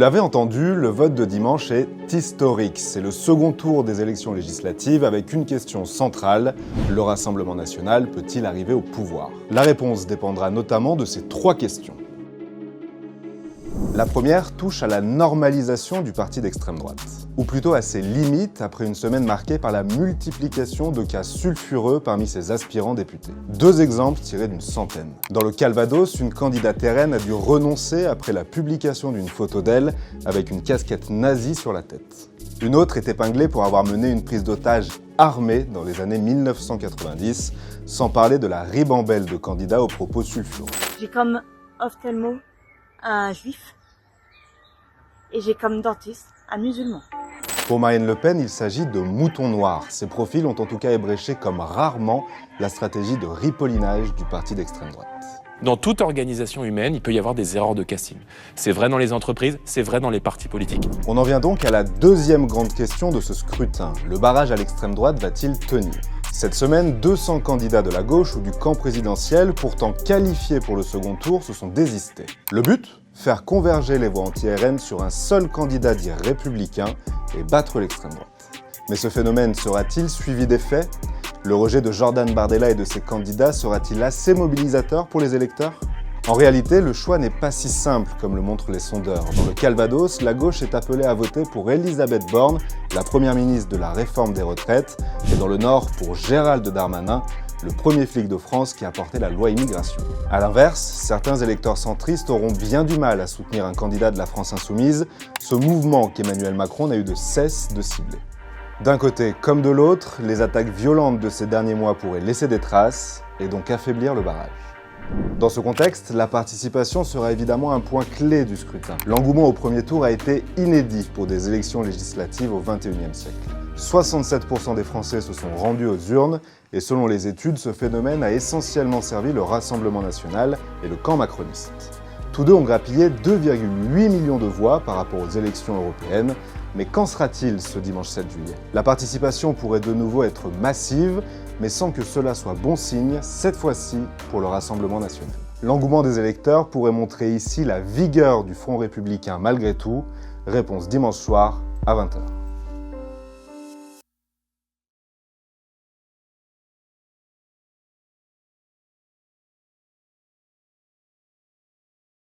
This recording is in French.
l'avez entendu, le vote de dimanche est historique. C'est le second tour des élections législatives avec une question centrale. Le Rassemblement national peut-il arriver au pouvoir? La réponse dépendra notamment de ces trois questions. La première touche à la normalisation du parti d'extrême droite, ou plutôt à ses limites après une semaine marquée par la multiplication de cas sulfureux parmi ses aspirants députés. Deux exemples tirés d'une centaine. Dans le Calvados, une candidate RN a dû renoncer après la publication d'une photo d'elle avec une casquette nazie sur la tête. Une autre est épinglée pour avoir mené une prise d'otage armée dans les années 1990, sans parler de la ribambelle de candidats aux propos sulfureux. J'ai comme ophtalmo un juif et j'ai comme dentiste un musulman. Pour Marine Le Pen, il s'agit de moutons noirs. Ces profils ont en tout cas ébréché comme rarement la stratégie de ripollinage du parti d'extrême droite. Dans toute organisation humaine, il peut y avoir des erreurs de casting. C'est vrai dans les entreprises, c'est vrai dans les partis politiques. On en vient donc à la deuxième grande question de ce scrutin. Le barrage à l'extrême droite va-t-il tenir? Cette semaine, 200 candidats de la gauche ou du camp présidentiel, pourtant qualifiés pour le second tour, se sont désistés. Le but? Faire converger les voix anti-RN sur un seul candidat dit républicain et battre l'extrême droite. Mais ce phénomène sera-t-il suivi des faits? Le rejet de Jordan Bardella et de ses candidats sera-t-il assez mobilisateur pour les électeurs? En réalité, le choix n'est pas si simple comme le montrent les sondeurs. Dans le Calvados, la gauche est appelée à voter pour Elisabeth Borne, la première ministre de la réforme des retraites, et dans le Nord pour Gérald Darmanin, le premier flic de France qui a porté la loi immigration. A l'inverse, certains électeurs centristes auront bien du mal à soutenir un candidat de la France insoumise, ce mouvement qu'Emmanuel Macron n'a eu de cesse de cibler. D'un côté comme de l'autre, les attaques violentes de ces derniers mois pourraient laisser des traces et donc affaiblir le barrage. Dans ce contexte, la participation sera évidemment un point clé du scrutin. L'engouement au premier tour a été inédit pour des élections législatives au XXIe siècle. 67% des Français se sont rendus aux urnes et selon les études, ce phénomène a essentiellement servi le Rassemblement national et le camp macroniste. Tous deux ont grappillé 2,8 millions de voix par rapport aux élections européennes, mais qu'en sera-t-il ce dimanche 7 juillet? La participation pourrait de nouveau être massive, mais sans que cela soit bon signe, cette fois-ci pour le Rassemblement national. L'engouement des électeurs pourrait montrer ici la vigueur du Front républicain malgré tout. Réponse dimanche soir à 20h.